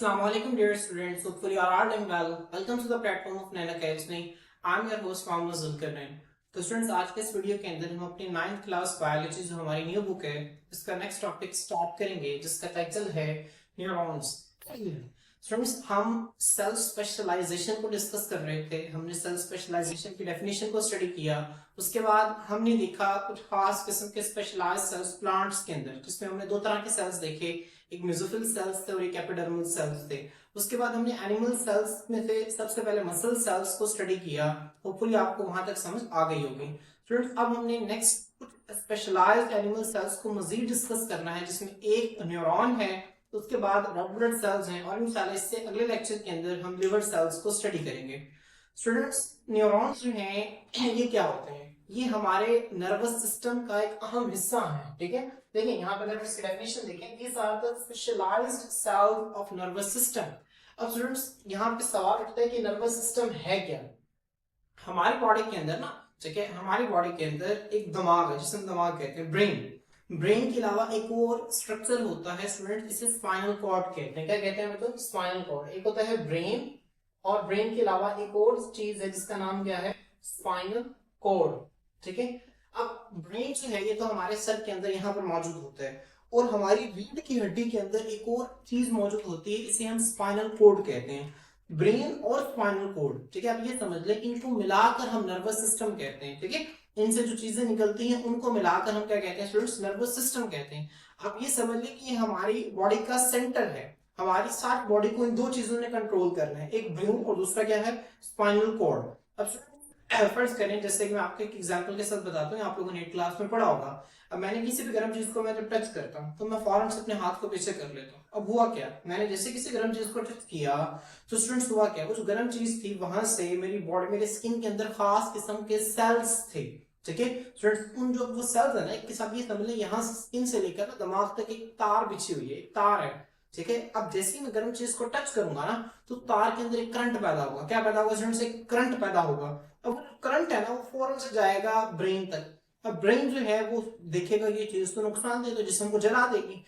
Assalamualaikum dear students, hopefully you are all doing well. Welcome to the platform of Naina Academy. I'm your host Mohammad Zulkarnain. तो students आज के इस video के अंदर हम अपनी 9th क्लास बायोलॉजी जो हमारी न्यू बुक है इसका नेक्स्ट टॉपिक स्टार्ट करेंगे जिसका टाइटल है न्यूरॉन्स। स्टूडेंट्स हम सेल स्पेशलाइजेशन को डिस्कस कर रहे थे। हमने सेल स्पेशलाइजेशन की डेफिनेशन को स्टडी किया। उसके बाद हमने देखा कुछ खास किस्म के स्पेशलाइज्ड सेल्स प्लांट्स के अंदर, जिसमें हमने दो तरह के सेल्स देखे, एक मेसोफिल सेल्स थे और एक एपिडर्मल सेल्स थे। उसके बाद हमने एनिमल सेल्स में से सबसे पहले मसल सेल्स को स्टडी किया। होपफुली आपको वहां तक समझ आ गई होगी। स्टूडेंट्स अब हमने नेक्स्ट कुछ स्पेशलाइज्ड एनिमल सेल्स को मजीद डिस्कस करना है, जिसमें एक न्यूरॉन है, उसके बाद रेड ब्लड सेल्स हैं और इंशाल्लाह इससे अगले लेक्चर के अंदर हम लिवर सेल्स को स्टडी करेंगे। स्टूडेंट्स न्यूरॉन्स जो हैं ये क्या होते हैं? ये हमारे नर्वस सिस्टम का एक अहम हिस्सा है। ठीक है, देखिए यहाँ पर अगर इसकी डेफिनेशन देखें, these are the specialized cells of nervous system। अब स्टूडेंट्स यहाँ पे सवाल उठता है कि नर्वस सिस्टम है क्या? हमारी बॉडी के अंदर ना, ठीक है, हमारी बॉडी के अंदर एक दिमाग है जिसे हम दिमाग कहते हैं, ब्रेन के अलावा एक और स्ट्रक्चर होता है स्टूडेंट, इसे स्पाइनल कॉर्ड कहते हैं। क्या कहते हैं मतलब? Spinal cord. एक होता है ब्रेन और ब्रेन के अलावा एक और चीज है जिसका नाम क्या है? Spinal cord. ठीक है, अब ब्रेन जो है ये तो हमारे सर के अंदर यहाँ पर मौजूद होता है और हमारी रीढ़ की हड्डी के अंदर एक और चीज मौजूद होती है, इसे हम स्पाइनल कॉर्ड कहते हैं। ब्रेन और स्पाइनल कॉर्ड, ठीक है, आप ये समझ लें, इनको मिलाकर हम नर्वस सिस्टम कहते हैं। ठीक है, इनसे जो चीजें निकलती हैं उनको मिलाकर हम क्या कहते हैं स्टूडेंट्स? नर्वस सिस्टम कहते हैं। आप ये समझ लें कि ये हमारी बॉडी का सेंटर है। हमारी सारी बॉडी को इन दो चीजों ने कंट्रोल करना है, एक ब्रेन और दूसरा क्या है? Spinal cord. अब फर्ज करें, जैसे कि मैं आपको एक एग्जांपल के साथ बताता हूँ, आप लोगों ने 8th क्लास में पढ़ा होगा। अब मैंने किसी भी गर्म चीज को मैं जब टच करता हूँ तो मैं फौरन से अपने हाथ को पीछे कर लेता हूँ। अब हुआ क्या? मैंने जैसे किसी गर्म चीज को टच किया तो स्टूडेंट्स हुआ क्या? वो जो गर्म चीज थी वहां से मेरी बॉडी, मेरे स्किन के अंदर खास किस्म के सेल्स थे। ठीक है स्टूडेंट्स, उन जो वो सेल्स है ना, एक किस्म ये समझ लें, यहाँ स्किन से लेकर ना दिमाग तक एक तार बिछी हुई है, एक तार है। ठीक है, अब जैसे ही मैं गर्म चीज को टच करूंगा ना तो तार के अंदर एक करंट पैदा होगा। क्या पैदा होगा स्टूडेंट्स? एक करंट पैदा होगा। अब वो करंट है ना, वो फौरन से जाएगा ब्रेन तक। अब ब्रेन जो है वो देखेगा ये चीज तो नुकसान दे, तो जिस्म को जला देगी।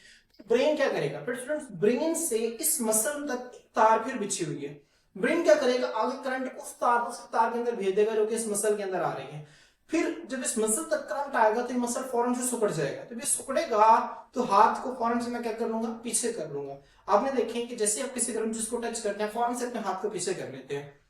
ब्रेन क्या करेगा फिर स्टूडेंट्स? ब्रेन से इस मसल तक तार फिर बिछी हुई है। ब्रेन क्या करेगा? आगे करंट उस तार के अंदर भेज देगा जो कि इस मसल के अंदर आ रही है। फिर जब इस मसल तक करंट आएगा तो ये मसल फौरन से सिकुड़ जाएगा। जब ये सिकुड़ेगा तो हाथ को फौरन से मैं क्या कर लूंगा? पीछे कर लूंगा। आपने देखें कि जैसे आप किसी गर्म चीज को टच करते हैं फौरन से अपने हाथ को पीछे कर लेते हैं।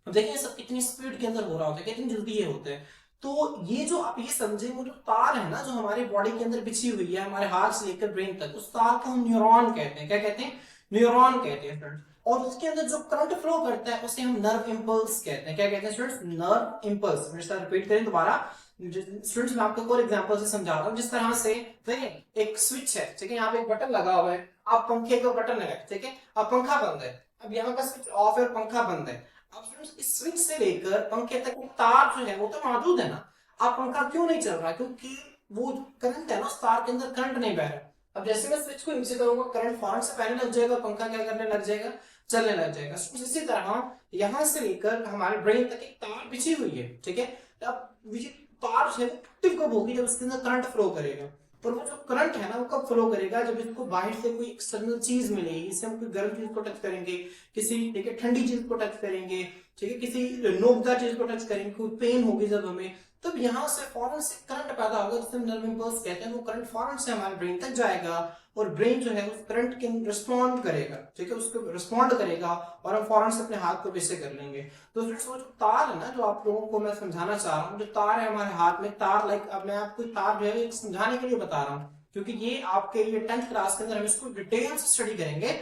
अब देखिए सब कितनी स्पीड के अंदर हो रहा होता है, कितनी जल्दी ये होता है। तो ये जो आप ये समझे, वो जो तार है ना जो हमारी बॉडी के अंदर बिछी हुई है हमारे हाथ से लेकर ब्रेन तक, उस तार को हम न्यूरॉन कहते हैं। क्या कहते हैं? न्यूरॉन कहते हैं फ्रेंड्स। और उसके अंदर जो करंट फ्लो करता है उसे हम नर्व इंपल्स कहते हैं। क्या कहते हैं स्टूडेंट्स? Nerve impulse. मेरे साथ रिपीट करें दोबारा स्टूडेंट्स, मैं आपको और एग्जांपल से समझा रहा हूँ। जिस तरह से देखिए एक स्विच है, ठीक है, यहाँ पे एक बटन लगा हुआ है, आप पंखे का बटन है, ठीक है, अब पंखा बंद है, अब यहाँ का स्विच ऑफ है और पंखा बंद है। अब स्टूडेंट्स इस स्विच से लेकर पंखे तक वो तार जो है वो तो मौजूद है ना। अब पंखा क्यों नहीं चल रहा? क्योंकि वो करंट है ना, उस तार के अंदर करंट नहीं बह रहा। अब जैसे मैं स्विच को नीचे करूंगा करंट फौरन से पहले लग जाएगा, पंखा क्या करने लग जाएगा? चलने लग जाएगा। इसी तरह यहाँ से लेकर हमारे ब्रेन तक एक तार बिछी हुई है। ठीक है, अब तार है वो एक्टिव कब होगी? जब उसके अंदर करंट फ्लो करेगा। पर वो जो करंट है ना वो कब फ्लो करेगा? जब इसको बाहर से कोई एक्सटर्नल चीज मिलेगी, इससे हम कोई गर्म चीज को टच करेंगे, किसी ठीक है ठंडी चीज को टच करेंगे, ठीक है, किसी नोकदार चीज को टच करेंगे, कोई पेन होगी जब हमें, तब यहाँ से फौरन से करंट पैदा होगा जिसे हम नर्व इंपल्स कहते हैं। वो करंट फौरन से हमारे ब्रेन तक जाएगा और ब्रेन जो है उस करंट के रिस्पॉन्ड करेगा। ठीक है, उसको रिस्पॉन्ड करेगा और हम फौरन से अपने हाथ को पीछे कर लेंगे। तो वो जो तार है ना, जो आप लोगों को मैं समझाना चाह रहा हूँ, जो तार है हमारे हाथ में, तार लाइक, अब मैं आपको तार जो है समझाने के लिए बता रहा हूँ क्योंकि ये आपके लिए 10th क्लास के अंदर हम इसको डिटेल से स्टडी करेंगे।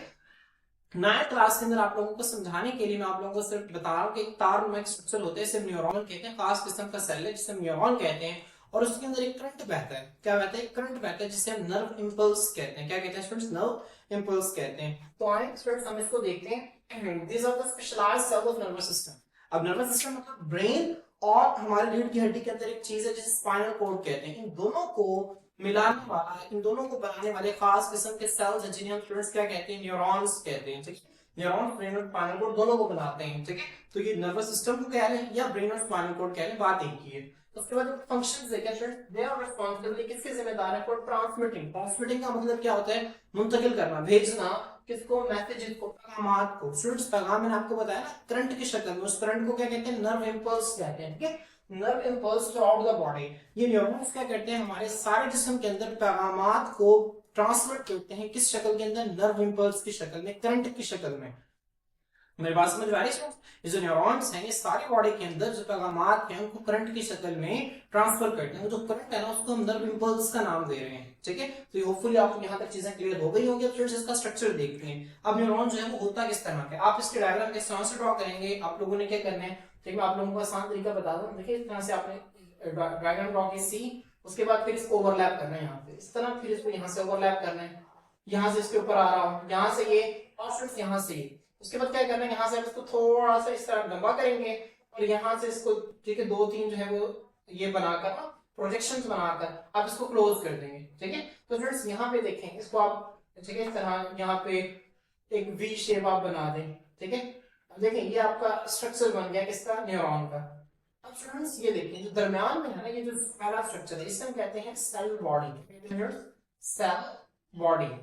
9th क्लास के अंदर आप लोगों को समझाने के लिए मैं आप लोगों को सिर्फ बता रहा हूँ कि एक तार में स्ट्रक्चर होते हैं, इसे न्यूरॉन कहते हैं, खास किस्म का सेल है जिसे न्यूरॉन कहते हैं और उसके अंदर एक करंट बहता है। क्या बहता है? करंट बहता है जिसे हम नर्व इंपल्स कहते हैं। क्या कहते हैं स्टूडेंट्स? नर्व इंपल्स कहते हैं। तो आए स्टूडेंट्स हम इसको देखते हैं। These are the specialized cells of nervous system। अब नर्वस सिस्टम मतलब ब्रेन और हमारे रीढ़ की हड्डी के अंदर एक चीज है जिसे स्पाइनल कॉर्ड कहते हैं। इन दोनों को मिलाने वाला, इन दोनों को बनाने वाले खास किस्म के सेल्स हैं जिन्हें हम स्टूडेंट्स क्या कहते हैं? न्यूरॉन्स कहते हैं। ठीक है, न्यूरॉन्स ब्रेन और स्पाइनल कॉर्ड दोनों को बनाते हैं। ठीक है, तो ये नर्वस सिस्टम को कह रहे हैं या ब्रेन और स्पाइनल कॉर्ड कह रहे हैं, बात एक ही है। उसके बाद फंक्शंस देखें स्टूडेंट्स, दे आर रिस्पांसिबल, किसके जिम्मेदार है? For transmitting. ट्रांसमिटिंग का मतलब क्या होता है? मुंतकिल करना, भेजना किसको, मैसेजेस को, पैगामात को। स्टूडेंट्स पैगाम मैंने आपको बताया ना करंट की शक्ल में, उस करंट को क्या कहते हैं, नर्व इंपल्स कहते हैं, ठीक है, nerve impulse through out the body. ये न्यूरॉन्स क्या करते हैं, हमारे सारे जिस्म के अंदर पैगामात को ट्रांसमिट करते हैं, किस शक्ल के अंदर, नर्व इंपल्स की शक्ल में, करंट की शक्ल में। मेरी बात समझ में आ रही है? ये जो न्यूरॉन्स हैं ये सारी बॉडी के अंदर जो पैगामात हैं उनको करंट की शक्ल में ट्रांसफर करते हैं। जो करंट है ना उसको हम नर्व इंपल्स का नाम दे रहे हैं, ठीक है। तो ये होपफुली आपको यहाँ तक चीजें क्लियर हो गई होंगी। अब फ्रेंड्स इसका स्ट्रक्चर देखते हैं। अब न्यूरॉन जो है वो होता किस तरह का है, आप इसके डायग्राम किस तरह से ड्रॉ करेंगे, आप लोगों ने क्या करना है, ठीक है, आप लोगों को आसान तरीका बता दूं। देखिए इस तरह से आपने डायग्राम ड्रॉ किया सी, उसके बाद फिर इसको ओवरलैप करना है यहाँ पे इस तरह, फिर इसको यहाँ से ओवरलैप करना है, यहाँ से इसके ऊपर आ रहा हूँ, यहाँ से ये, और फ्रेंड्स यहाँ से ये। उसके बाद क्या करना है, यहाँ से आप इसको थोड़ा सा इस तरह लंबा करेंगे और यहाँ से इसको, ठीक है, दो तीन जो है वो ये बनाकर ना प्रोजेक्शंस बनाकर आप इसको क्लोज कर देंगे, ठीक है। तो फ्रेंड्स यहाँ पे देखें इसको आप, ठीक है, इस तरह यहाँ पे एक वी शेप आप बना दें, ठीक है। अब देखें ये आपका स्ट्रक्चर बन गया किसका, न्यूरॉन का। अब फ्रेंड्स ये देखिए जो दरमियान में है ना, ये जो पहला स्ट्रक्चर है इसे हम कहते हैं सेल बॉडी, सेल बॉडी।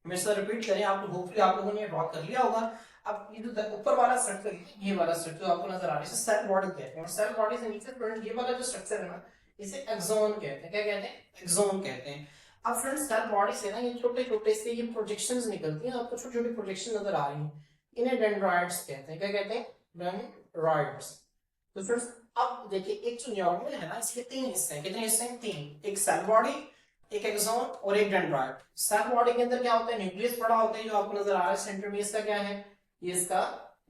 मेरे साथ रिपीट करें, आप होपफुली आप लोगों ने ड्रॉ कर लिया होगा। अब ये जो ऊपर वाला स्ट्रक्चर है, ये वाला स्ट्रक्चर आपको नजर आ रहा है, इसे सेल बॉडी कहते हैं। और सेल बॉडी से नीचे फ्रेंड्स ये वाला जो स्ट्रक्चर है ना, इसे एक्सोन कहते हैं। क्या कहते हैं, एक्सोन कहते हैं। अब फ्रेंड्स सेल बॉडी से ना ये छोटे छोटे से ये प्रोजेक्शंस निकलती हैं, आपको छोटी छोटी प्रोजेक्शन नजर आ रही हैं, इन्हें डेंड्राइट्स कहते हैं। क्या कहते हैं, डेंड्राइट्स। तो फ्रेंड्स अब देखिए एक जो न्यूरॉन है ना, इसके तीन हिस्से हैं। कितने हिस्से हैं, तीन, एक सेल बॉडी, एक एक्सोन और एक डेंड्राइट। सेल बॉडी के अंदर क्या होता है, न्यूक्लियस पड़ा होता है जो आपको नजर आ रहा है सेंटर में, इसका क्या है, ये इसका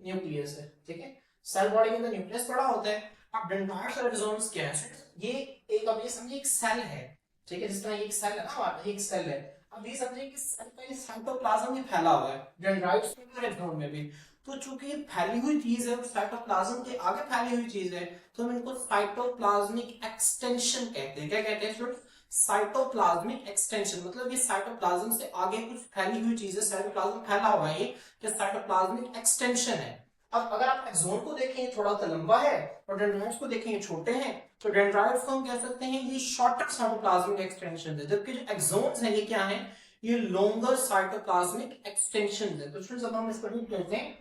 न्यूक्लियस है, ठीक है। सेल बॉडी के अंदर न्यूक्लियस पड़ा होता है। अब डेंड्राइट्स और एक्सोन्स क्या है, ये एक, अब ये समझिए एक सेल है, ठीक है, जिस तरह एक सेल है ना हमारा, एक सेल है। अब ये समझिए कि सेल का ये साइटोप्लाज्म में फैला हुआ है, डेंड्राइट्स में और एक्सोन में भी। तो चूंकि ये फैली हुई चीज है, साइटोप्लाज्म के आगे फैली हुई चीज है, तो हम इनको साइटोप्लाज्मिक एक्सटेंशन कहते हैं। क्या कहते हैं स्टूडेंट्स, साइटोप्लाज्मिक एक्सटेंशन। मतलब ये साइटोप्लाज्म से आगे कुछ फैली हुई चीज है, साइटोप्लाज्म फैला हुआ है, ये साइटोप्लाज्मिक एक्सटेंशन है। अब अगर आप एक्सोन को देखें थोड़ा सा लंबा है और डेंड्राइट्स को देखें छोटे हैं, तो डेंड्राइट्स को हम कह सकते हैं ये शॉर्टर साइटोप्लाज्मिक एक्सटेंशन है, जबकि जो एक्सोन्स है ये क्या है, ये लॉन्गर साइटोप्लाज्मिक एक्सटेंशन है। तो स्टूडेंट्स अब हम इसको कहते हैं,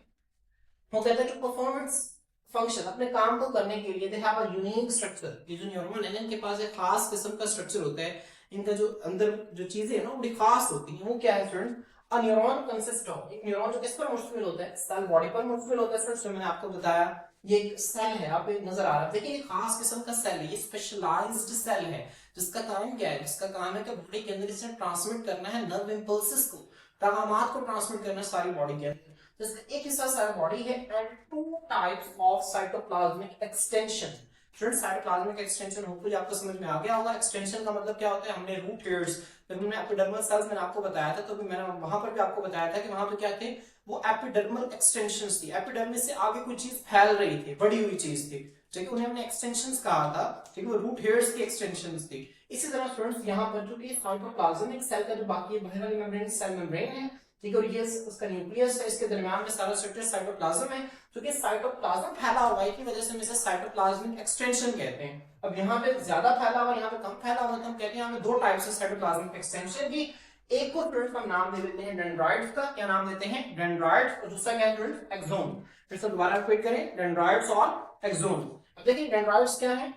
वो कहते हैं कि परफॉर्मेंस फंक्शन, अपने काम को करने के लिए they have a unique structure. ये जो न्यूरॉन है इनके पास एक खास किस्म का स्ट्रक्चर होता है, इनका जो अंदर जो चीजें है ना बड़ी खास होती हैं। वो क्या है student, a neuron consist of, एक न्यूरॉन जो किस पर मुश्तमिल होता है, सेल बॉडी पर मुश्तमिल होता है। स्टूडेंट्स मैंने आपको बताया ये एक सेल है, आप नजर आ रहा है, देखिए ये खास किस्म का सेल है, ये स्पेशलाइज्ड सेल है, जिसका काम क्या है, जिसका काम है कि बॉडी के अंदर इसे ट्रांसमिट करना है नर्व इंपल्सेस को, पैगामात को ट्रांसमिट करना है सारी बॉडी के अंदर। जिसका एक हिस्सा सेल बॉडी है and two types of cytoplasmic extension. Friends cytoplasmic extension hopefully आपको समझ में आ गया होगा। एक्सटेंशन का मतलब क्या होता है, हमने रूट हेयर्स, जब मैंने एपिडर्मल सेल्स मैंने आपको बताया था, तो भी मैंने वहां पर भी आपको बताया था कि वहां पे क्या थे, वो एपिडर्मल एक्सटेंशंस थी। एपिडर्मिस से आगे कोई चीज फैल रही थी, बड़ी हुई चीज थी, ठीक है, उन्हें हमने एक्सटेंशंस कहा था, ठीक है, वो रूट हेयर्स की एक्सटेंशंस थी। इसी तरह स्टूडेंट्स यहाँ पर जो कि साइटोप्लाज्म एक सेल का जो बाकी बाहर वाली मेम्ब्रेन सेल मेम्ब्रेन है, ठीक है, और ये उसका न्यूक्लियस है, इसके दरमियान में सारा स्ट्रक्चर साइटोप्लाज्म है। क्योंकि साइटोप्लाज्म फैला हुआ है की वजह से हम इसे साइटोप्लाज्मिक एक्सटेंशन कहते हैं। अब यहाँ पे ज्यादा फैला हुआ, यहाँ पे कम फैला हुआ, तो हम कहते हैं हमें दो टाइप्स है साइटोप्लाज्मिक एक्सटेंशन की। एक को स्टूडेंट्स हम नाम दे देते हैं डेंड्राइट्स का, क्या नाम देते हैं, डेंड्राइट्स, और दूसरा क्या है स्टूडेंट्स, एक्सोन। फिर से दोबारा रिपीट करें, डेंड्राइट्स और एक्सोन। अब देखिए डेंड्राइट्स क्या है,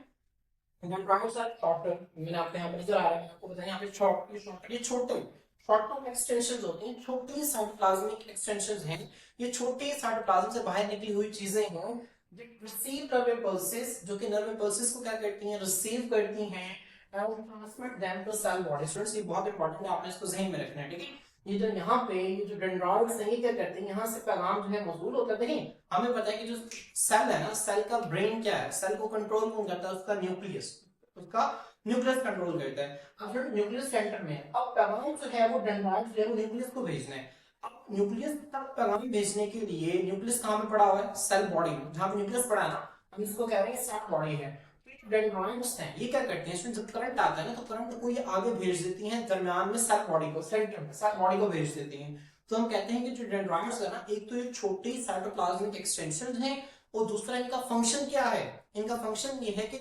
डेंड्राइट्स आर शॉर्टर, मैंने आपको यहाँ पे नजर आ रहा है, आपको बताया यहाँ पे शॉर्ट, ये छोटे शॉर्ट टर्म एक्सटेंशंस होती हैं, छोटी साइटोप्लाज्मिक एक्सटेंशंस हैं। ये छोटी साइटोप्लाज्म से बाहर निकली हुई चीजें हैं जो रिसीव नर्व इंपल्सेस, जो कि नर्व इंपल्सेस को क्या करती हैं, रिसीव करती हैं and transmit them to cell body. Students ये बहुत इंपॉर्टेंट है, आपने इसको ज़हन में रखना है, ठीक है। ये जो यहाँ पे ये जो डेंड्राइट्स हैं ये क्या करते हैं, यहाँ से पैगाम जो है मौसूल होता है। देखिए हमें पता है कि जो सेल है ना, सेल का ब्रेन क्या है, सेल को कंट्रोल कौन करता है, उसका न्यूक्लियस, उसका न्यूक्लियस कंट्रोल करता है। अब जो न्यूक्लियस सेंटर में है, अब पैगाम जो है वो डेंड्राइट्स जो है वो न्यूक्लियस को भेजना है। अब न्यूक्लियस तक पैगाम भेजने के लिए न्यूक्लियस कहाँ पे पड़ा हुआ है, सेल बॉडी में, जहाँ पे न्यूक्लियस पड़ा है ना, हम इसको कह रहे हैं सेल बॉडी है। डेंड्राइट्स हैं ये क्या करते हैं, जब करंट आता है ना, तो करंट को ये आगे भेज देती हैं दरमियान में सेल बॉडी को, सेंटर में सेल बॉडी को भेज देती हैं। तो हम कहते हैं कि जो डेंड्राइट्स है ना, एक तो ये छोटी साइटोप्लाज्मिक एक्सटेंशन है, और दूसरा इनका फंक्शन क्या है, इनका फंक्शन ये है कि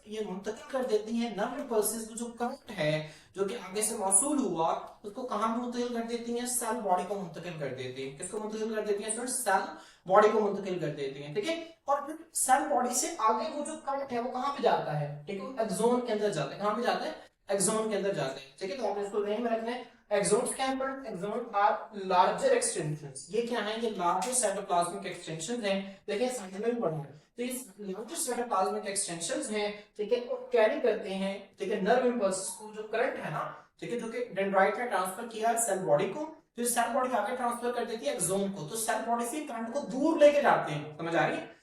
ये मुंतकिल कर देती है नर्व इम्पल्सेस को, जो करंट है जो कि आगे से मौसूल हुआ उसको कहां मुंतकिल कर देती है, सेल बॉडी को मुंतकिल कर देती है। किसको मुंतकिल कर देती है स्टूडेंट्स, सेल बॉडी को मुंतकिल कर देती है, ठीक है। और फिर सेल बॉडी से आगे वो जो करंट है वो कहां पे जाता है, ठीक है, एक्सोन के अंदर जाता है। कहां पे जाता है, एक्सोन के अंदर जाते हैं, ठीक है। तो आप इसको ध्यान में रखना है, एक्सोन्स क्या है, एक्सोन आर लार्जर एक्सटेंशंस। ये क्या है, ये लार्जर साइटोप्लाज्मिक एक्सटेंशंस हैं। देखिए साइड में भी पढ़ा है, तो ये लार्जर साइटोप्लाज्मिक एक्सटेंशंस हैं, ठीक है, और कैरी करते हैं, ठीक है, नर्व इंपल्स को, जो करंट है ना, ठीक है, जो कि डेंड्राइट ने ट्रांसफर किया है सेल बॉडी को, तो सेल बॉडी आगे ट्रांसफर कर देती है एक्सोन को, तो सेल बॉडी से करंट को दूर लेके जाते हैं, समझ आ रही है,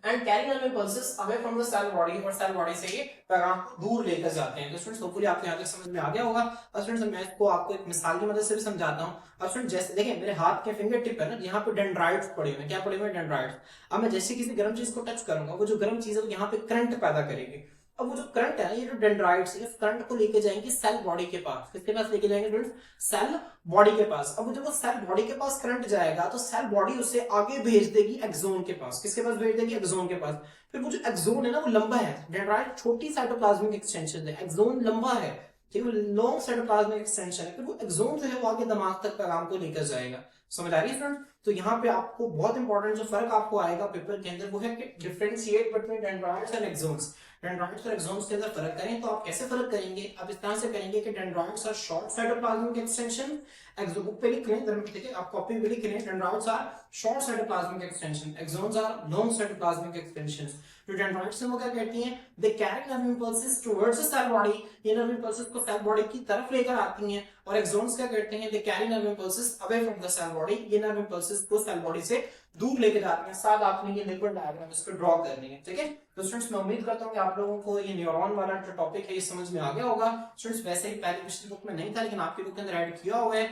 and carry nerve impulses away from the cell body, और सेल बॉडी से ये पैगाम को दूर लेकर जाते हैं। तो स्टूडेंट्स होपफुली आपको यहाँ तक समझ में आ गया होगा। और स्टूडेंट्स मैं इसको आपको एक मिसाल की मदद से भी समझाता हूँ। अब स्टूडेंट जैसे देखिए मेरे हाथ के फिंगर टिप है ना, यहाँ पे डेंड्राइट्स पड़े हुए हैं, क्या पड़े हुए हैं, डेंड्राइट्स। अब मैं जैसे किसी गर्म चीज को टच करूंगा, वो जो गर्म चीज है यहाँ पे करंट पैदा करेगी। अब वो जो करंट है, ये जो डेंड्राइट्स इस करंट को लेके जाएंगे सेल बॉडी के पास। किसके पास लेके जाएंगे स्टूडेंट्स, सेल बॉडी के पास। अब जब वो सेल बॉडी के पास करंट जाएगा तो सेल बॉडी उसे आगे भेज देगी एक्सोन के पास। किसके पास भेज देगी, एक्सोन के पास। फिर वो जो एक्सोन है ना वो लंबा है, डेंड्राइट छोटी साइटोप्लाज्मिक एक्सटेंशन है, एक्सोन लंबा है, ठीक है, लॉन्ग साइटोप्लाज्मिक एक्सटेंशन है। फिर वो एक्सोन जो है वो आगे दिमाग तक पैगाम को लेकर जाएगा। समझ आ रही है फ्रेंड्स। तो यहाँ पे आपको बहुत इंपॉर्टेंट जो फर्क आपको आएगा पेपर के अंदर वो है कि differentiate between dendrites and exons. Dendrites और एक्सोन्स के अंदर फर्क करें तो आप कैसे फर्क करेंगे, आप इस तरह से करेंगे कि dendrites are short cytoplasmic extension, axon पे लिख लें, ठीक है, आप कॉपी पे लिख लें, dendrites are short cytoplasmic extension, axons are long cytoplasmic extension. जो डेंड्राइट्स हैं वो क्या कहती हैं, they carry nerve impulses towards the cell body, ये नर्व इंपल्सेस को सेल बॉडी की तरफ लेकर आती हैं। और एक्सोन्स क्या करते हैं, they carry nerve impulses away from the cell body, ये नर्व इंपल्सेस को सेल बॉडी से दूर लेके जाते हैं। साथ आपने ये लिक्विड डायग्राम इसको ड्रॉ करनी है, ठीक है। तो स्टूडेंट्स मैं उम्मीद करता हूं कि आप लोगों को ये न्यूरॉन वाला जो टॉपिक है ये समझ में आ गया होगा। स्टूडेंट्स वैसे ही पहले पिछली बुक में नहीं था लेकिन आपकी बुक के अंदर ऐड किया हुआ है,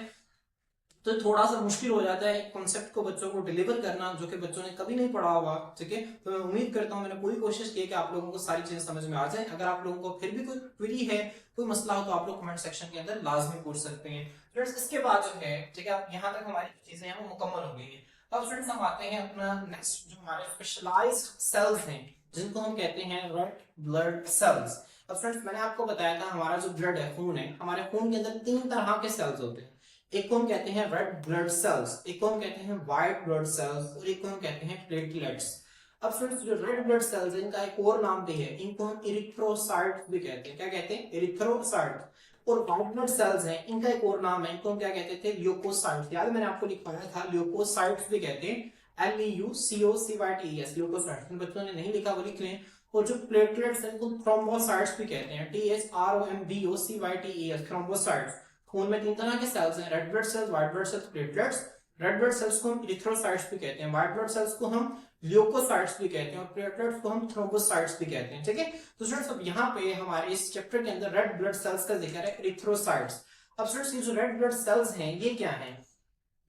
तो थोड़ा सा मुश्किल हो जाता है कॉन्सेप्ट को बच्चों को डिलीवर करना जो कि बच्चों ने कभी नहीं पढ़ा होगा, ठीक है। तो मैं उम्मीद करता हूँ मैंने पूरी कोशिश की है कि आप लोगों को सारी चीजें समझ में आ जाए। अगर आप लोगों को फिर भी कोई क्वेरी है, कोई मसला हो तो आप लोग कमेंट सेक्शन के अंदर लाजमी पूछ सकते हैं। फ्रेंड्स इसके बाद जो है, ठीक है, यहाँ तक हमारी चीजें हैं वो मुकम्मल हो गई है। अब फ्रेंड्स हम आते हैं अपना नेक्स्ट जो हमारे स्पेशलाइज्ड सेल्स हैं जिनको हम कहते हैं रेड ब्लड सेल्स। अब फ्रेंड्स मैंने आपको बताया था हमारा जो ब्लड है, खून है, हमारे खून के अंदर 3 तरह के सेल्स होते हैं। एक को हम कहते हैं रेड ब्लड सेल्स, एक को हम कहते हैं व्हाइट ब्लड सेल्स, और एक को हम कहते हैं प्लेटलेट्स। अब फ्रेंड्स जो रेड ब्लड सेल्स है इनका एक और नाम भी है, इनको हम इरिथ्रोसाइट्स भी कहते हैं। क्या कहते हैं, इरिथ्रोसाइट्स। और व्हाइट ब्लड सेल्स हैं इनका एक और नाम है, इनको हम क्या कहते थे, ल्यूकोसाइट्स। याद मैंने आपको लिखवाया था, ल्यूकोसाइट्स भी कहते हैं, LEUCOCYTES, ल्यूकोसाइट्स। बच्चों ने नहीं लिखा वो लिख लें। और जो प्लेटलेट्स हैं उनको थ्रोम्बोसाइट्स भी कहते हैं, THROMBOCYTES, थ्रोम्बोसाइट्स। खून में 3 तरह के सेल्स हैं, red blood cells, white blood cells, platelets. Red blood cells को हम इरिथ्रोसाइट्स भी कहते हैं, व्हाइट ब्लड सेल्स को हम ल्यूकोसाइट्स भी कहते हैं, और प्लेटलेट्स को हम थ्रोम्बोसाइट्स भी कहते हैं, ठीक है। तो स्टूडेंट्स अब यहाँ पे हमारे इस चैप्टर के अंदर रेड ब्लड सेल्स का जिक्र है, इरिथ्रोसाइट्स। अब स्टूडेंट्स ये जो रेड ब्लड सेल्स हैं ये क्या है,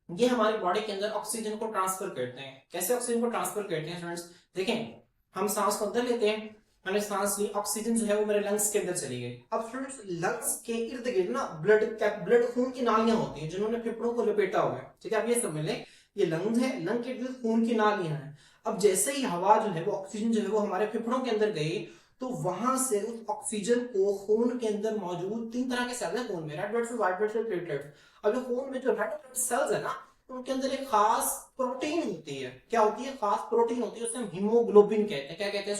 ये हमारी बॉडी के अंदर ऑक्सीजन को ट्रांसफर करते हैं। कैसे ऑक्सीजन को ट्रांसफर करते हैं स्टूडेंट्स, देखें हम सांस को अंदर लेते हैं, मैंने सांस ली, ऑक्सीजन जो है वो मेरे लंग्स के अंदर चली गई। अब फ्रेंड्स लंग्स के इर्द गिर्द ना ब्लड खून की नालियां होती हैं जिन्होंने फेफड़ों को लपेटा हुआ है, ठीक है। आप ये समझ लें ये लंग्स है, लंग के इर्द खून की नालियां हैं। अब जैसे ही हवा जो है वो ऑक्सीजन जो है वो हमारे फेफड़ों के अंदर गई तो वहां से उस ऑक्सीजन को खून के अंदर मौजूद 3 तरह के सेल है खून में, red blood cell, white blood cell, platelets. अब जो खून में जो रेड ब्लड सेल्स है ना उनके अंदर एक खास प्रोटीन होती है। क्या होती है, खास प्रोटीन होती है, उसे हम हीमोग्लोबिन कहते हैं। क्या कहते हैं,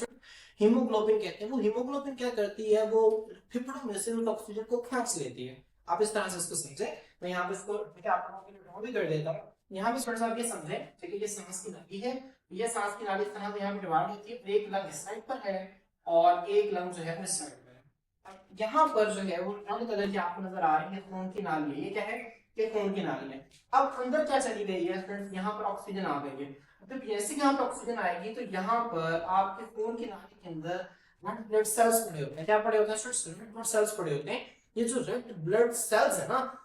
हीमोग्लोबिन कहते हैं। वो हीमोग्लोबिन क्या करती है, वो फेफड़ों में से उस ऑक्सीजन को खींच लेती है। आप इस तरह से इसको समझे। मैं यहाँ पे इसको ठीक है आप लोगों के लिए ड्रॉ भी कर देता हूँ। यहाँ पे थोड़ा सा आप ये समझे, ठीक है, ये सांस की नाली है, ये सांस की नाली इस तरह से यहाँ पे डिवाइड होती है, एक लंग इस साइड पर है और एक लंग जो है इस साइड पर है। अब यहाँ पर जो है वो रंग कलर की आपको नजर आ रही है खून की नाली, ये क्या है, ये खून की नाली है। अब अंदर क्या चली गई है फ्रेंड्स, यहाँ पर ऑक्सीजन आ गई है। तो जैसे यहाँ पे ऑक्सीजन आएगी तो यहाँ पर आपके खून की नाली के अंदर रेड ब्लड सेल्स पड़े होते हैं। क्या पड़े होते हैं, रेड ब्लड सेल्स पड़े होते हैं। ये जो रेड ब्लड सेल्स है ना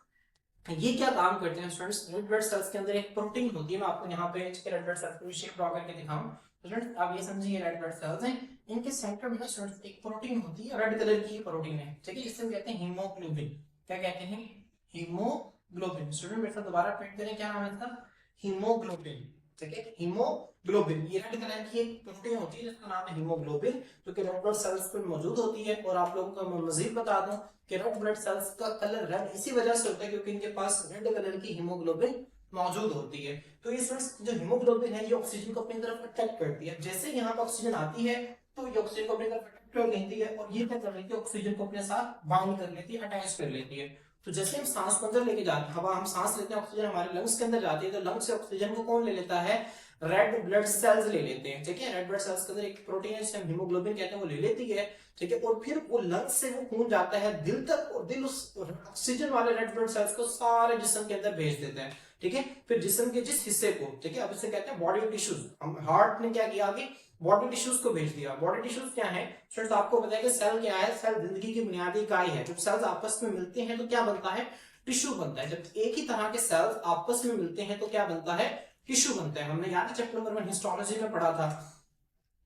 ये क्या काम करते हैं स्टूडेंट्स, रेड ब्लड सेल्स के अंदर एक प्रोटीन होती है, मैं आपको यहाँ पे रेड ब्लड सेल्स की शेप ड्रॉ करके दिखाऊं। स्टूडेंट्स आप ये समझिए रेड ब्लड सेल्स हैं, इनके सेंटर में स्टूडेंट्स एक प्रोटीन होती है, रेड कलर की प्रोटीन है, ठीक है, जिसे हम कहते हैं हीमोग्लोबिन। क्या कहते हैं, हीमोग्लोबिन। स्टूडेंट मेरे साथ दोबारा प्रिंट करें, क्या नाम है इसका, हीमोग्लोबिन, ठीक है, हीमोग्लोबिन। हीमोग्लोबिन, ये रेड कलर की एक प्रोटीन होती है जिसका नाम है हीमोग्लोबिन, जो कि रेड ब्लड सेल्स पर मौजूद होती है। और आप लोगों को मैं मजीद बता दूं कि रेड ब्लड सेल्स का कलर रेड इसी वजह से होता है क्योंकि इनके पास रेड कलर की हीमोग्लोबिन मौजूद होती है। तो ये जो हीमोग्लोबिन है ये ऑक्सीजन को अपनी तरफ अट्रैक्ट करती है। जैसे यहाँ पर ऑक्सीजन आती है तो ये ऑक्सीजन को अपनी तरफ अट्रैक्ट कर लेती है और ये क्या कर लेती है, ऑक्सीजन को अपने साथ बाउंड कर लेती है, अटैच कर लेती है। तो जैसे हम सांस को अंदर लेके जाते हैं, हवा हम सांस लेते हैं, ऑक्सीजन हमारे लंग्स के अंदर जाती है, तो लंग्स से ऑक्सीजन को कौन ले लेता है, रेड ब्लड सेल्स ले लेते हैं। ठीक है, रेड ब्लड सेल्स के अंदर एक प्रोटीन है जिसे हम हीमोग्लोबिन कहते हैं, वो ले लेती है। ठीक है, और फिर वो लंग्स से वो खून जाता है दिल तक और दिल उस ऑक्सीजन वाले रेड ब्लड सेल्स को सारे जिस्म के अंदर भेज देते हैं। ठीक है, फिर जिस्म के जिस हिस्से को, ठीक है, अब इसे कहते हैं बॉडी टिश्यूज। हम हार्ट ने क्या किया, आगे बॉडी टिश्यूज को भेज दिया। बॉडी टिश्यूज क्या है फ्रेंड्स, आपको पता है कि सेल क्या है, सेल जिंदगी की बुनियादी इकाई है। जब सेल्स आपस में मिलते हैं तो क्या बनता है, टिश्यू बनता है। जब एक ही तरह के सेल्स आपस में मिलते हैं तो क्या बनता है, टिश्यू बनता है। हमने याद चैप्टर नंबर 1 हिस्टोलॉजी में पढ़ा था।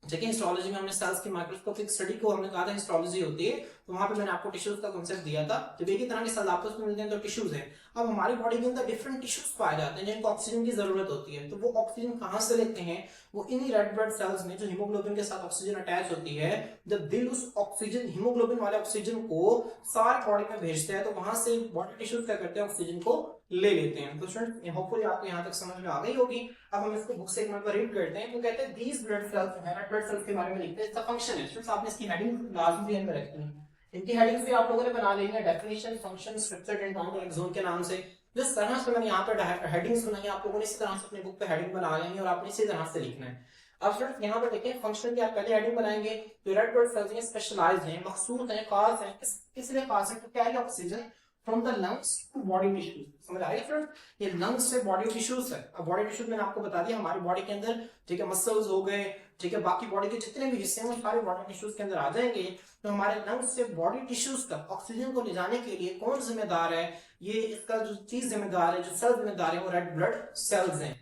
ठीक है, हिस्टोलॉजी में हमने सेल्स की माइक्रोस्कोपिक स्टडी को हमने कहा था हिस्टोलॉजी होती है, तो वहां पे मैंने आपको टिश्यूज का कांसेप्ट दिया था। जब एक ही तरह के सेल आपस में मिलते हैं तो टिश्यूज है। अब हमारी बॉडी के अंदर डिफरेंट टिश्यूज पाए जाते हैं जिनको ऑक्सीजन की जरूरत होती है। तो वो ऑक्सीजन कहां से लेते हैं, वो इन्हीं रेड ब्लड सेल्स में जो हीमोग्लोबिन के साथ ऑक्सीजन अटैच होती है। जब दिल उस ऑक्सीजन हीमोग्लोबिन वाले ऑक्सीजन को सारे बॉडी में भेजते हैं तो वहां से बॉडी टिश्यूज क्या करते हैं, ऑक्सीजन को ले लेते हैं। तो स्टूडेंट होपफुली आपको यहाँ तक समझ में आ गई होगी। अब हम इसको बुक से एक मिनट रीड करते हैं। वो कहते हैं दीस ब्लड सेल्स है, रेड ब्लड सेल्स के बारे में लिखते हैं, इसका फंक्शन है। स्टूडेंट्स आपने इसकी हेडिंग लाजमी ध्यान में रखनी है। इनकी हेडिंग्स भी आप लोगों ने बना लेनी है, definition, function, structure and axon के नाम से। जिस तरह से मैंने यहाँ पर हेडिंग्स बनाई आप लोगों ने इसी तरह से अपनी बुक पे हेडिंग बना लेनी है और आपने इसी तरह से लिखना है। अब स्टूडेंट्स यहाँ पर देखें फंक्शन की आप पहले हेडिंग बनाएंगे। तो रेड ब्लड सेल्स हैं, स्पेशलाइज्ड हैं, मखसूस हैं, खास हैं। किस लिए खास है, तो क्या है, oxygen from the lungs to body tissues. समझ आ रही है फ्रेंड, ये लंग्स से बॉडी टिश्यूज है। अब बॉडी टिश्यूज मैंने आपको बता दिया हमारी बॉडी के अंदर, ठीक है, मसल्स हो गए, ठीक है, बाकी बॉडी के जितने भी हिस्से हैं वो सारे बॉडी टिश्यूज के अंदर आ जाएंगे। तो हमारे लंग्स से बॉडी टिश्यूज तक ऑक्सीजन को ले जाने के लिए कौन जिम्मेदार है, ये इसका जो चीज जिम्मेदार है, जो सेल जिम्मेदार है, वो रेड ब्लड सेल्स हैं।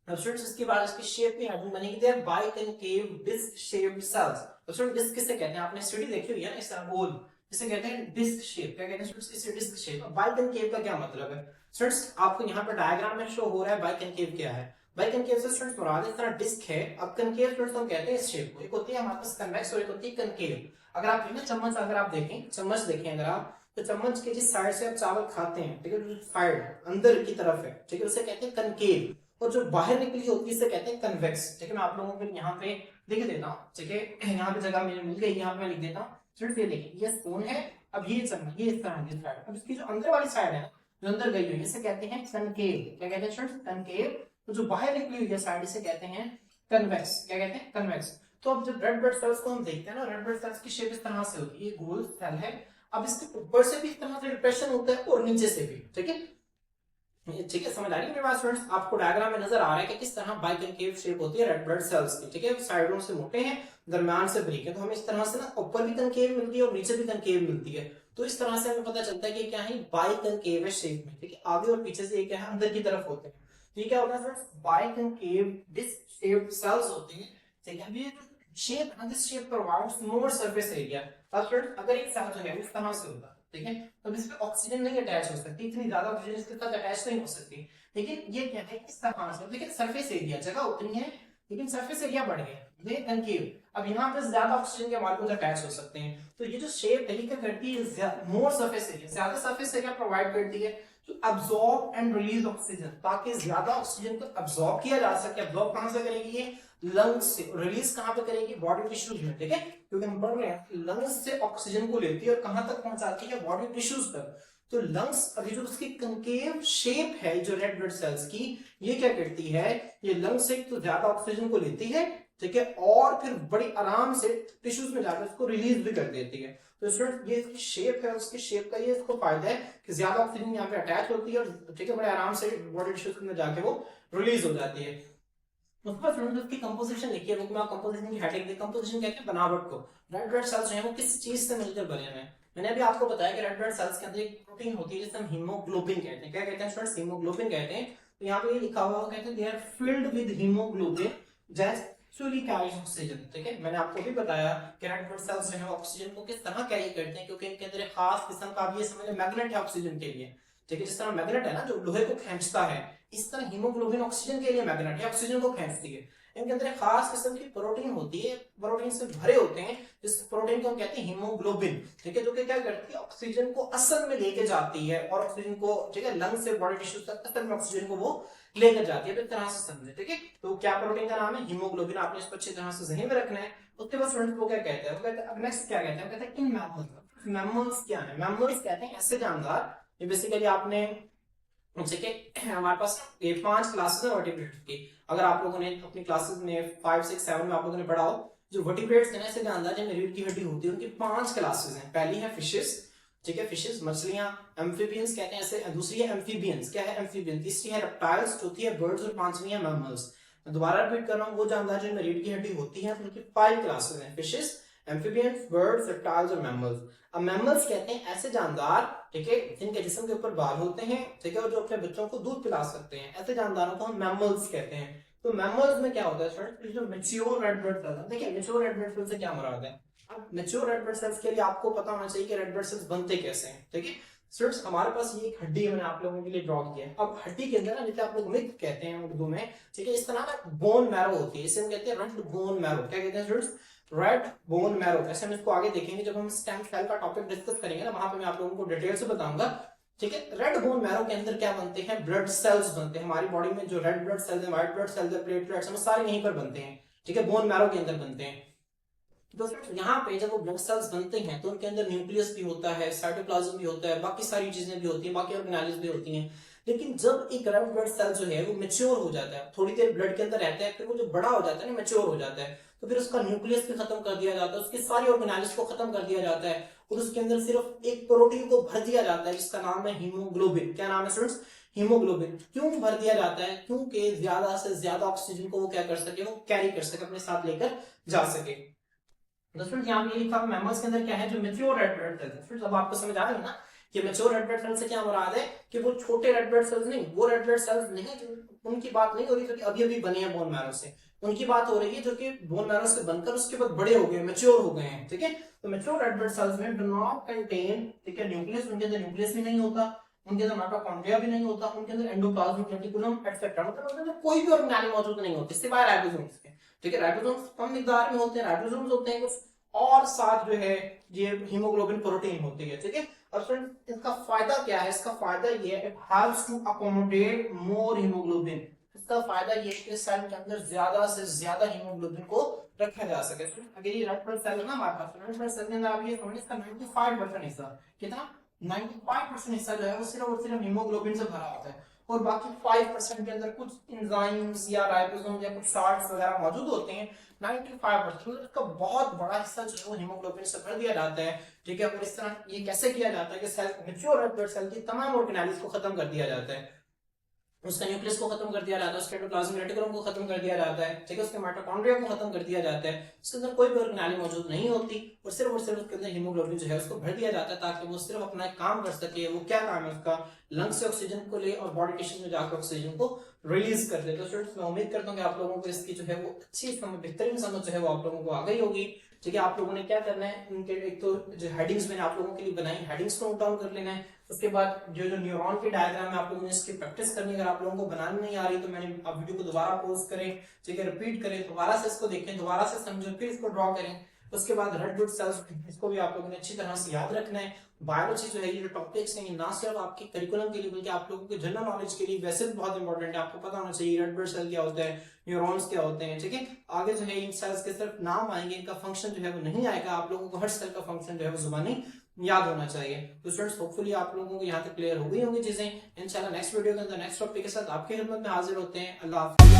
अब स्टूडेंट्स इसके बाद इसकी शेप में हेडिंग बनेगी their biconcave disc shaped cells. तो स्टूडेंट डिस्क किसे कहते हैं, आपने स्टडी देखी हुई है ना, इस तरह गोल, इसे कहते हैं डिस्क शेप। क्या कहते हैं स्टूडेंट्स, इसे डिस्क शेप। बाइकनकेव का क्या मतलब है स्टूडेंट्स, आपको यहाँ पर डायग्राम में शो हो रहा है बाइकनकेव क्या है। बाइकनकेव से स्टूडेंट्स मुराद इस तरह डिस्क है। अब कनकेव स्टूडेंट्स हम कहते हैं इस शेप को, एक होती है हमारे पास कन्वेक्स और एक होती है कनकेव। अगर आप ना चम्मच, अगर आप देखें चम्मच देखें अगर आप, तो चम्मच के जिस साइड से आप चावल खाते हैं, ठीक है, जो साइड अंदर की तरफ है, ठीक है, उसे कहते हैं कनकेव। और जो बाहर निकली होती है इसे कहते हैं कन्वेक्स। ठीक है, मैं आप लोगों को यहाँ पे लिख देता हूँ, ठीक है, यहाँ पे जगह मुझे मिल गई, यहाँ पे मैं लिख देता हूँ। सिर्फ ये देखिए, ये स्पून है, अब ये चम्मच, ये इस तरह की साइड, अब इसकी जो अंदर वाली साइड है, जो अंदर गई हुई है, इसे कहते हैं कनकेव। क्या कहते हैं स्टूडेंट्स, कनकेव। तो जो बाहर निकली हुई है साइड, इसे कहते हैं कन्वेक्स। क्या कहते हैं, कन्वेक्स। तो अब जब रेड ब्लड सेल्स को हम देखते हैं ना, रेड ब्लड सेल्स की शेप इस तरह से होती है, ये गोल सेल है। अब इसके ऊपर से भी इस तरह से डिप्रेशन होता है और नीचे से भी, ठीक है, ठीक है, समझ आ रही है मेरी बात स्टूडेंट्स। आपको डायग्राम में नजर आ रहा है कि किस तरह बाइकनकेव शेप होती है रेड ब्लड सेल्स की। ठीक है, साइडों से मोटे हैं, दरम्यान से बारीक है। तो हमें इस तरह से ना ऊपर भी कनकेव मिलती है और नीचे भी कनकेव मिलती है। तो इस तरह से हमें पता चलता है कि क्या है, बाइकनकेव है शेप में। ठीक है, आगे और पीछे से ये क्या है, अंदर की तरफ होते हैं। तो ये क्या होता है friends, biconcave disc shaped cells होते हैं। ठीक है, ये shape, this shape provides more surface area. अब फ्रेंड्स अगर एक सेल जो है इस तरह से होता है, ठीक है, तो इस पे ऑक्सीजन नहीं अटैच हो सकती, इतनी ज्यादा ऑक्सीजन इसके साथ अटैच नहीं हो सकती। लेकिन ये क्या है, इस तरह से, लेकिन सरफेस एरिया, जगह उतनी है लेकिन सरफेस एरिया बढ़ गया, ये कनकेव। अब यहाँ पे ज्यादा ऑक्सीजन के मॉलिक्यूल्स अटैच हो सकते हैं। तो ये जो शेप है, ये क्या करती है, मोर सरफेस एरिया, ज्यादा सरफेस एरिया प्रोवाइड करती है to absorb and release oxygen, ताकि ज्यादा ऑक्सीजन को अब्सॉर्ब किया जा सके। अब्सॉर्ब कहां से करेगी ये, लंग्स से। रिलीज कहां पे करेगी, बॉडी टिश्यूज में। ठीक है, क्योंकि हम पढ़ रहे हैं लंग्स से ऑक्सीजन को लेती है और कहां तक पहुंचाती है, बॉडी टिश्यूज तक। तो लंग्स, अभी जो उसकी कनकेव शेप है जो रेड ब्लड सेल्स की, ये क्या करती है, ये लंग्स से तो ज्यादा ऑक्सीजन को लेती है, ठीक है, और फिर बड़ी आराम से टिश्यूज में जाकर उसको रिलीज भी कर देती है। तो स्टूडेंट ये इसकी शेप है, उसकी शेप का ये इसको फायदा है कि ज्यादा ऑक्सीजन यहाँ पे अटैच होती है और ठीक है, बड़े आराम से बॉडी टिश्यूज में जाके वो रिलीज हो जाती है। उसके बाद फ्रेंड्स उसकी कंपोजिशन लिखिए, बुक में आप कंपोजिशन की हेडिंग दी। कंपोजिशन कहते हैं बनावट को। रेड ब्लड सेल्स जो है वो किस चीज से मिलकर बने हुए हैं। मैंने अभी आपको बताया कि रेड ब्लड सेल्स के अंदर एक प्रोटीन होती है जिसे हम हीमोग्लोबिन कहते हैं। क्या कहते हैं स्टूडेंट्स, हीमोग्लोबिन कहते हैं। तो यहाँ पे ये लिखा हुआ कहते हैं they are filled with haemoglobin that actually carries oxygen. ठीक है, मैंने आपको भी बताया कि रेड ब्लड सेल्स जो है ऑक्सीजन को किस तरह कैरी करते हैं, क्योंकि इनके अंदर एक खास किस्म का, ये समझ मैग्नेट है ऑक्सीजन के लिए। ठीक है, जिस तरह मैग्नेट है ना जो लोहे को खींचता है, इस तरह हीमोग्लोबिन ऑक्सीजन के लिए मैग्नेट है, ऑक्सीजन को खींचती है। इनके अंदर एक खास किस्म की प्रोटीन होती है, प्रोटीन से भरे होते हैं, जिस प्रोटीन को हम कहते हैं हीमोग्लोबिन, ठीक है, जो कि क्या करती है ऑक्सीजन को असल में लेके जाती है और ऑक्सीजन को, ठीक है, लंग से बॉडी टिश्यू तक असल में ऑक्सीजन को वो लेकर जाती है। तो इस तरह से समझे, ठीक है। तो क्या प्रोटीन का नाम है? हीमोग्लोबिन। आपने इसको अच्छी तरह से ज़हन में रखना है। उसके बाद स्टूडेंट्स वो क्या कहते हैं, वो कहते हैं अब नेक्स्ट क्या कहते हैं, वो कहते हैं इन मैमल्स। मैमल्स क्या है? मैमल्स कहते हैं ऐसे जानदार, ये बेसिकली आपने, ठीक है, हमारे पास ये 5 क्लासेस है वर्टिब्रेट्स की। अगर आप लोगों ने अपनी क्लासेस में 5, 6, 7 में आप लोगों ने पढ़ा हो, जो वर्टिब्रेट्स हैं ऐसे जानदार जिनमें रीढ़ की हड्डी होती है, उनकी 5 क्लासेस हैं। पहली है फिशेस, ठीक है, फिशेस मछलियां, एम्फीबियंस कहते हैं ऐसे, दूसरी है एम्फीबियंस, क्या है एम्फीबियन, तीसरी है रेप्टाइल्स, चौथी है बर्ड्स और पांचवी है मैमल्स। मैं दोबारा रिपीट कर रहा हूँ, वो जानदार जिनमें रीढ़ की हड्डी होती है उनकी 5 क्लासेस हैं, फिशेस, एम्फीबियंस, बर्ड्स, रेप्टाइल्स और मैमल्स। अब मैमल्स कहते हैं ऐसे जानदार, ठीक है, जिनके जिस्म के ऊपर बाल होते हैं, ठीक है, और जो अपने बच्चों को दूध पिला सकते हैं, ऐसे जानदारों को हम मैमल्स कहते हैं। तो मैमल्स में क्या होता है स्टूडेंट, जो मैच्योर रेड ब्लड सेल्स, देखिए मैच्योर रेड ब्लड सेल्स से क्या मुराद है? अब मैच्योर रेड ब्लड सेल्स के लिए आपको पता होना चाहिए कि रेड ब्लड सेल्स बनते कैसे हैं, ठीक है। स्टूडेंट्स हमारे पास ये एक हड्डी है, मैंने आप लोगों के लिए ड्रॉ किया है। अब हड्डी के अंदर ना, जैसे आप लोग मिल्क कहते हैं उर्दू में, ठीक है, इस तरह ना बोन मैरो होती है, इसे हम कहते हैं रेड बोन मैरो। क्या कहते हैं स्टूडेंट्स? Red bone marrow. ऐसे हम इसको आगे देखेंगे जब हम स्टेम सेल का टॉपिक डिस्कस करेंगे ना, वहां पे मैं आप लोगों को डिटेल से बताऊंगा, ठीक है। रेड बोन मैरो के अंदर क्या बनते हैं? ब्लड सेल्स बनते हैं। हमारी बॉडी में जो रेड ब्लड सेल्स है, व्हाइट ब्लड सेल्स है, प्लेटलेट्स हैं, वो सारे यहीं पर बनते हैं, ठीक है, बोन मैरो के अंदर बनते हैं। तो यहाँ पे जब वो ब्लड सेल्स बनते हैं तो उनके अंदर न्यूक्लियस भी होता है, साइटोप्लाज्म भी होता है, बाकी सारी चीजें भी होती हैं, बाकी ऑर्गेनेल्स भी होती हैं। लेकिन जब एक रेड ब्लड सेल जो है वो मैच्योर हो जाता है, थोड़ी देर ब्लड के अंदर रहता है, फिर वो जो बड़ा हो जाता है ना, मैच्योर हो जाता है, तो फिर उसका न्यूक्लियस भी खत्म कर दिया जाता है, उसके सारी ऑर्गेनेल्स को खत्म कर दिया जाता है और उसके अंदर सिर्फ एक प्रोटीन को भर दिया जाता है जिसका नाम है हीमोग्लोबिन। क्या नाम है स्टूडेंट्स? हीमोग्लोबिन। क्यों भर दिया जाता है? क्योंकि ज्यादा से ज्यादा ऑक्सीजन को वो क्या कर सके, वो कैरी कर सके, अपने साथ लेकर जा सके। दोस्तों यहाँ पे लिखा मैमल्स के अंदर क्या है, जो मैच्योर रेड ब्लड सेल्स। अब आपको समझ आ रहा है ना कि मैच्योर रेड ब्लड सेल्स से क्या मुराद है, कि वो छोटे रेड ब्लड सेल्स नहीं, वो रेड ब्लड सेल्स नहीं है, उनकी बात नहीं हो रही जो कि अभी अभी बने हैं बोन मैरो से, उनकी बात हो रही है जो कि बोन मैरो से बनकर उसके बाद बड़े हो गए, मैच्योर हो गए हैं, ठीक है। तो मैच्योर रेड ब्लड सेल्स में डू नॉट कंटेन, ठीक है, न्यूक्लियस, उनके अंदर न्यूक्लियस भी नहीं होता, उनके अंदर माइटोकॉन्ड्रिया भी नहीं होता, उनके अंदर एंडोप्लाज्मिक रेटिकुलम एटसेट्रा, मतलब उनके अंदर कोई भी ऑर्गेनेल मौजूद नहीं होती सिवाय राइबोसोम्स के, ठीक है। राइबोसोम्स कम मिकदार में होते हैं, राइबोसोम्स होते हैं कुछ, और साथ जो है ये हीमोग्लोबिन प्रोटीन होती है, ठीक है। और फ्रेंड इसका फायदा क्या है? इसका फायदा ये है, it helps to accommodate more haemoglobin. इसका फायदा ये है कि सेल के अंदर ज्यादा से ज्यादा हीमोग्लोबिन को रखा जा सके। अगर ये रेड ब्लड सेल है ना हमारे पास, रेड ब्लड सेल के अंदर आप ये समझिए इसका 95% हिस्सा, कितना 95% हिस्सा जो है वो सिर्फ और सिर्फ हीमोग्लोबिन से भरा होता है, और बाकी 5% के अंदर कुछ एंजाइम्स या राइबोसोम या कुछ साल्ट्स वगैरह मौजूद होते हैं। 95% इसका बहुत बड़ा हिस्सा जो है वो हीमोग्लोबिन से भर दिया जाता है, ठीक है। और इस तरह ये कैसे किया जाता है कि cell mature red blood cell की तमाम ऑर्गेनेल्स को खत्म कर दिया जाता है, उसका न्यूक्लियस को खत्म कर दिया जाता है, उसके एंडोप्लाज्मिक रेटिकुलम को खत्म कर दिया जाता है, ठीक है, उसके माइटोकॉन्ड्रिया को खत्म कर दिया जाता है, उसके अंदर कोई भी ऑर्गेनेल मौजूद नहीं होती, और सिर्फ उसके अंदर हीमोग्लोबिन जो है उसको भर दिया जाता है ताकि वो सिर्फ अपना एक काम कर सके। वो क्या काम है उसका? लंग से ऑक्सीजन को ले और बॉडी टिश्यू में जाकर ऑक्सीजन को रिलीज कर दे। तो स्टूडेंट्स मैं उम्मीद करता हूँ कि आप लोगों को इसकी जो है वो अच्छी समझ, बेहतरीन समझ जो है वो आप लोगों को आ गई होगी, ठीक है। आप लोगों ने क्या करना है, उनके एक तो जो हेडिंग्स मैंने आप लोगों के लिए बनाई, हेडिंग्स को नोट डाउन कर लेना है। उसके बाद जो जो न्यूरॉन की डायग्राम है आप लोगों ने इसकी प्रैक्टिस करनी है। अगर आप लोगों को बनानी नहीं आ रही तो मैंने आप वीडियो को दोबारा पॉज करें, ठीक है, रिपीट करें, दोबारा से इसको देखें, दोबारा से समझें, फिर इसको ड्रॉ करें। उसके बाद रेड ब्लड सेल्स, इसको भी आप लोगों ने अच्छी तरह से याद रखना है। बायोलॉजी जो है, ये जो टॉपिक्स हैं, ये ना सिर्फ आपके करिकुलम के लिए बल्कि आप लोगों के जनरल नॉलेज के लिए वैसे भी बहुत इंपॉर्टेंट है। आपको पता होना चाहिए रेड ब्लड सेल क्या होता है, न्यूरॉन्स क्या होते हैं, ठीक है। आगे जो है इन सेल्स के सिर्फ नाम आएंगे, इनका फंक्शन जो है वो नहीं आएगा। आप लोगों को हर सेल का फंक्शन जो है वो जुबानी याद होना चाहिए। तो स्टूडेंट्स होपफुली आप लोगों को यहाँ तक क्लियर हो गई होंगी चीजें। इंशाल्लाह नेक्स्ट वीडियो के अंदर नेक्स्ट टॉपिक के साथ आपकी खिदमत में हाजिर होते हैं। अल्लाह हाफ़िज़।